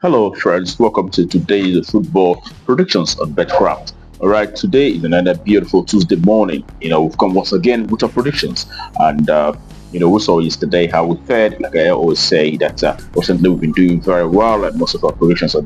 Hello, friends. Welcome to today's football predictions on Betkraft. All right, today is another beautiful Tuesday morning. We've come once again with our predictions, and we saw yesterday how we fared. Like I always say, that recently we've been doing very well, and most of our predictions are,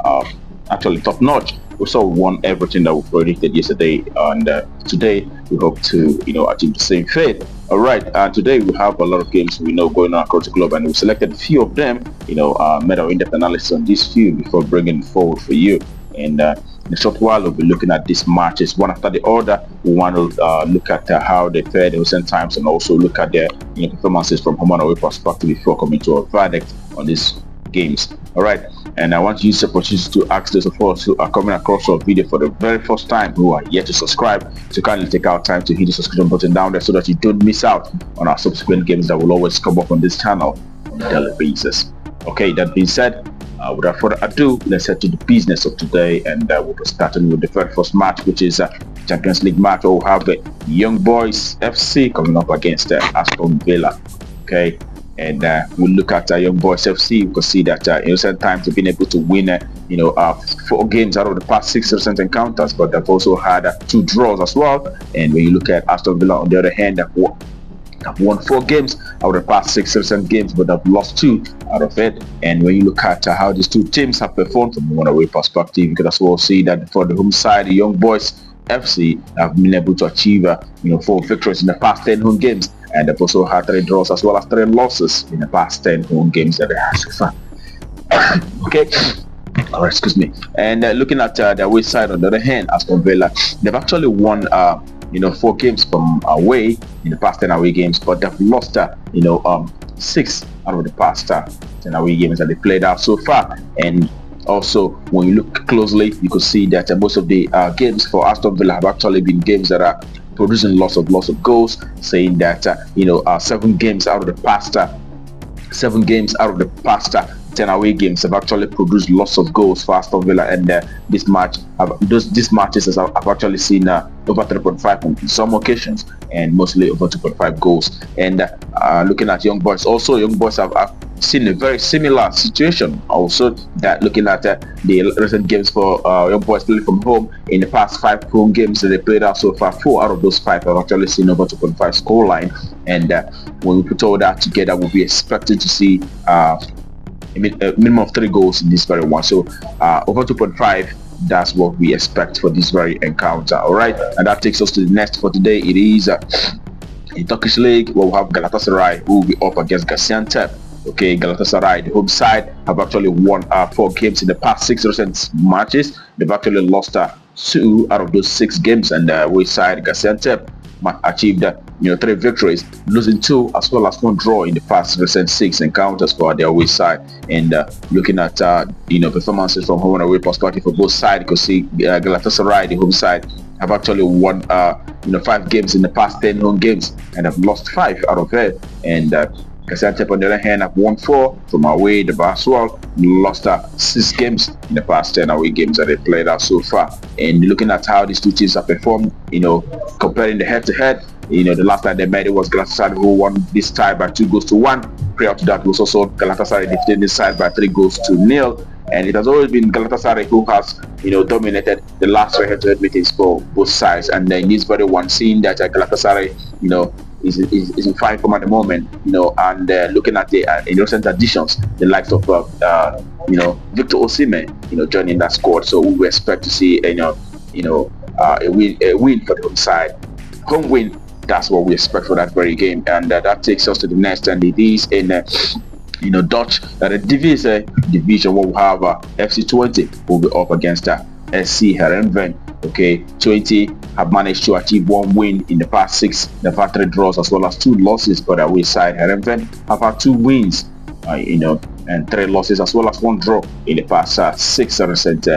uh, actually top notch. We saw we won everything that we predicted yesterday, and today we hope to, achieve the same fate. All right, and today we have a lot of games we know going on across the globe, and we selected a few of them. Made our in-depth analysis on these few before bringing it forward for you. And in a short while, we'll be looking at these matches one after the other. We want to look at how they fared in recent times, and also look at their performances from home and away perspective before coming to a verdict on these games. All right, and I want to use the opportunity to ask those of us who are coming across our video for the very first time, who are yet to subscribe, to kindly take out time to hit the subscription button down there so that you don't miss out on our subsequent games that will always come up on this channel on a daily basis. Okay, that being said, without further ado, let's head to the business of today, and we'll be starting with the very first match, which is a Champions League match. We'll have Young Boys FC coming up against Aston Villa. Okay, and we'll look at Young Boys FC. We can see that in recent times they've been able to win, 4 games out of the past 6 recent encounters, but they've also had 2 draws as well. And when you look at Aston Villa, on the other hand, have won 4 games out of the past 6 recent games, but have lost 2 out of it. And when you look at how these two teams have performed from a one-away perspective, you can as well see that for the home side, the Young Boys FC have been able to achieve 4 victories in the past 10 home games, and they've also had 3 draws as well as 3 losses in the past 10 home games that they had so far. Okay. All right, excuse me. And looking at the away side, on the other hand, Aston Villa, they've actually won 4 games from away in the past 10 away games, but they've lost 6 out of the past 10 away games that they played out so far. And also, when you look closely, you could see that most of the games for Aston Villa have actually been games that are producing lots of goals, saying that 7 games out of the past 10 away games have actually produced lots of goals for Aston Villa, and these matches have actually seen over 3.5 on some occasions, and mostly over 2.5 goals. And looking at Young Boys, also Young Boys have seen a very similar situation. Also, that looking at the recent games for Young Boys playing from home, in the past 5 home games that they played out so far, 4 out of those 5 have actually seen over 2.5 scoreline. And when we put all that together, we'll be expecting to see a minimum of 3 goals in this very one. So over 2.5, that's what we expect for this very encounter. All right, and that takes us to the next for today. It is in Turkish League, where we'll have Galatasaray, who will be up against Gaziantep. Okay, Galatasaray, the home side, have actually won 4 games in the past 6 recent matches. They've actually lost 2 out of those 6 games, and the away side, Gaziantep, achieved 3 victories, losing 2 as well as 1 draw in the past recent 6 encounters for their away side. And looking at performances from home and away perspective for both sides, you can see Galatasaray, the home side, have actually won 5 games in the past 10 home games, and have lost 5 out of it. And Gaziantep, on the other hand, have won 4 from away. The as well lost 6 games in the past 10 away games that they played out so far. And looking at how these two teams have performed, comparing the head-to-head, the last time they met, it was Galatasaray who won this tie by 2 goals to 1. Prior to that, it was also Galatasaray defeated this side by 3 goals to 0. And it has always been Galatasaray who has, dominated the last 3 head-to-head meetings for both sides. And in this very one, seeing that Galatasaray, is in fine form at the moment, and looking at the recent additions, the likes of Victor Osimhen, joining that squad. So we expect to see a win for the home side, home win. That's what we expect for that very game. And that takes us to the next, and it is in Dutch division where we have FC20 will be up against SC Heerenveen. Okay, 20 have managed to achieve 1 win in the past 6. They've had 3 draws as well as 2 losses, but the away side, Heerenveen, have had 2 wins, and 3 losses as well as 1 draw in the past 6 recent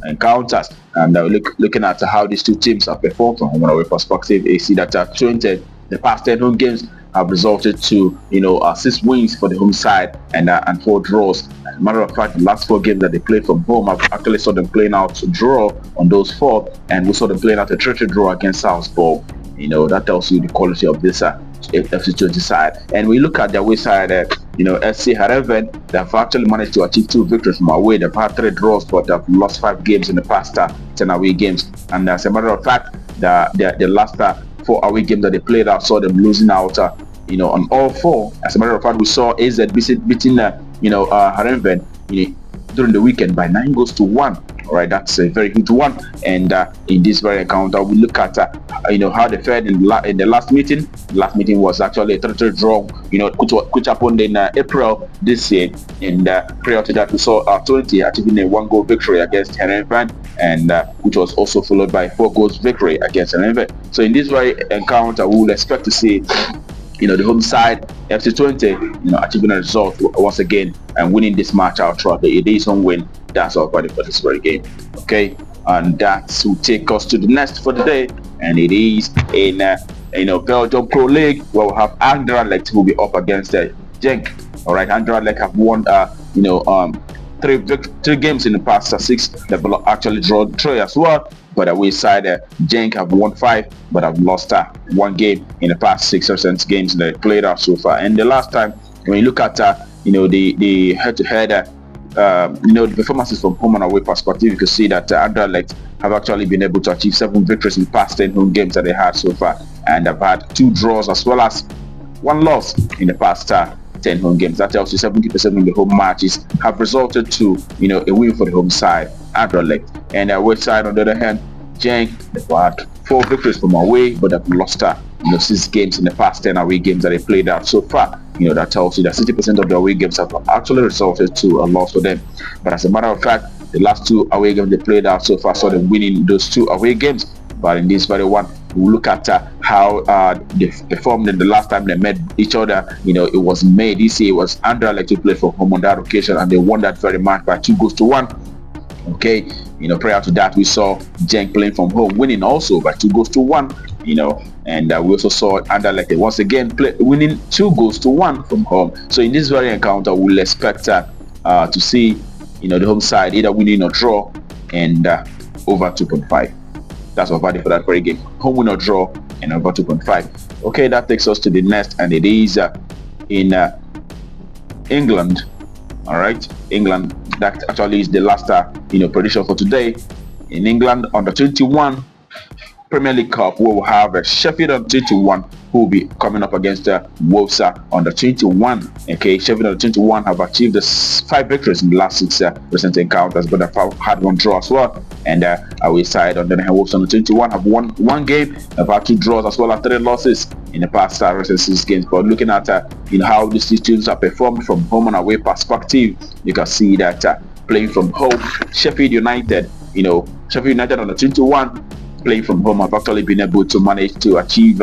encounters. And looking at how these two teams have performed from home and away perspective, you see that 20, the past 10 home games have resulted to 6 wins for the home side and 4 draws. As a matter of fact, the last 4 games that they played from home, I've actually saw them playing out to draw on those 4, and we saw them playing out a 3-3 draw against Salzburg. That tells you the quality of this FC20 side. And we look at the away side, SC Heerenveen, they have actually managed to achieve 2 victories from away. They've had 3 draws, but they've lost 5 games in the past 10 away games. And as a matter of fact, the last 4 away games that they played out saw them losing out, on all 4. As a matter of fact, we saw AZ beating, Heerenveen, during the weekend by 9-1. All right, that's a very huge one. And in this very encounter, we look at how they fared in the last meeting. The last meeting was actually a 3-3 draw. Which happened in April this year. And prior to that, we saw 20 achieving a 1-goal victory against Heerenveen, and which was also followed by 4 goals victory against Heerenveen. So in this very encounter, we will expect to see the home side FC20 achieving a result once again and winning this match outright. It is home win. That's our body for this very game. Okay, and that will take us to the next for the day, and it is in Belgium Pro League, where we'll have Anderlecht who will be up against Genk. All right, Anderlecht have won 3 games in the past 6. They've actually drawn 3 as well. But away side, Genk have won 5, but have lost 1 game in the past 6 recent games they played out so far. And the last time, when you look at the head-to-head, the performances from home and away perspective, you can see that Anderlecht have actually been able to achieve 7 victories in the past 10 home games that they had so far, and have had 2 draws as well as 1 loss in the past 10 home games. That tells you 70% of the home matches have resulted to a win for the home side, Anderlecht. And away side, on the other hand, Genk, they've had 4 victories from away, but they've lost 6 games in the past 10 away games that they played out so far. That tells you that 60% of the away games have actually resulted to a loss for them. But as a matter of fact, the last 2 away games they played out so far saw them winning those 2 away games. But in this very one, we'll look at how they performed in the last time they met each other. It was May this year. It was Anderlecht who played for home on that occasion, and they won that very match by 2-1. Okay, prior to that, we saw Genk playing from home, winning also by 2-1. And we also saw Anderlecht once again winning 2-1 from home. So in this very encounter, we'll expect to see the home side either winning or draw, and over 2.5. That's our value for that very game. Home win or draw and over 2.5. Okay, that takes us to the next, and it is in England. All right, England. That actually is the last prediction for today. In England, under 21 Premier League Cup, we will have Sheffield under 21 who will be coming up against Wolves under 21. Okay, Sheffield under 21 have achieved 5 victories in the last 6 recent encounters, but they've had 1 draw as well. And our side on the Wolves under 21 have won 1 game, have had 2 draws as well as 3 losses in the past recent 6 games. But looking at how these teams have performed from home and away perspective, you can see that playing from home, Sheffield United under 21. Playing from home have actually been able to manage to achieve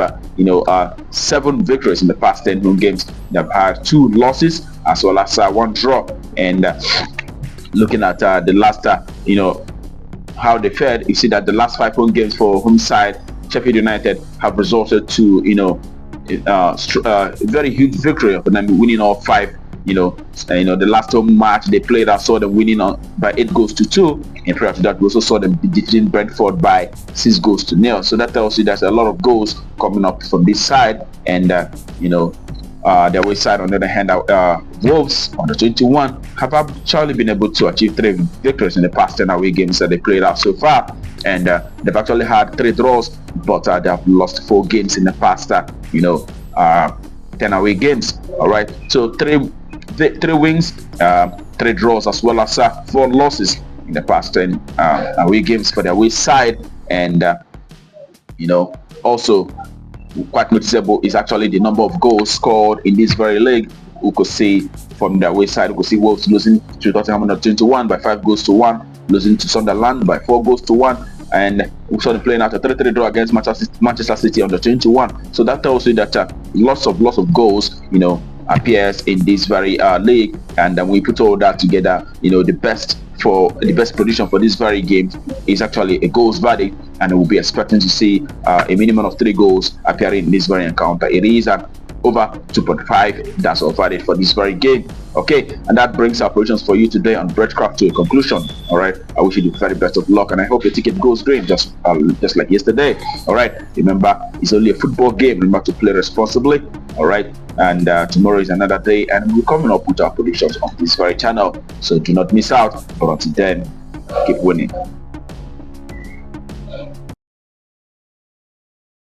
7 victories in the past 10 home games. They've had 2 losses as well as 1 draw. And looking at the last how they fared, you see that the last 5 home games for home side Sheffield United have resulted to a very huge victory of them, winning all 5. The last home match they played, I saw them winning by 8-2. And prior to that, we also saw them defeating Brentford by 6-0. So that tells you there's a lot of goals coming up from this side. And the away side, on the other hand, Wolves under 21 have actually been able to achieve 3 victories in the past 10 away games that they played out so far. And they've actually had 3 draws, but they have lost 4 games in the past 10 away games. All right, so 3 wins, 3 draws, as well as 4 losses in the past 10 away games for the away side. And also quite noticeable is actually the number of goals scored in this very league. We could see from the away side, we could see Wolves losing to Tottenham under 21 by 5-1, losing to Sunderland by 4-1, and we saw them playing out a 3-3 draw against Manchester City under 21. So that tells you that lots of goals appears in this very league. And then we put all that together, the best prediction for this very game is actually a goals verdict, and we'll be expecting to see a minimum of 3 goals appearing in this very encounter. It is at over 2.5. That's our verdict for this very game. Okay, and that brings our predictions for you today on Betkraft to a conclusion. All right, I wish you the very best of luck, and I hope your ticket goes green just like yesterday. All right, remember, it's only a football game. Remember to play responsibly. All right, And tomorrow is another day, and we're coming up with our predictions on this very channel. So do not miss out. But until then, keep winning.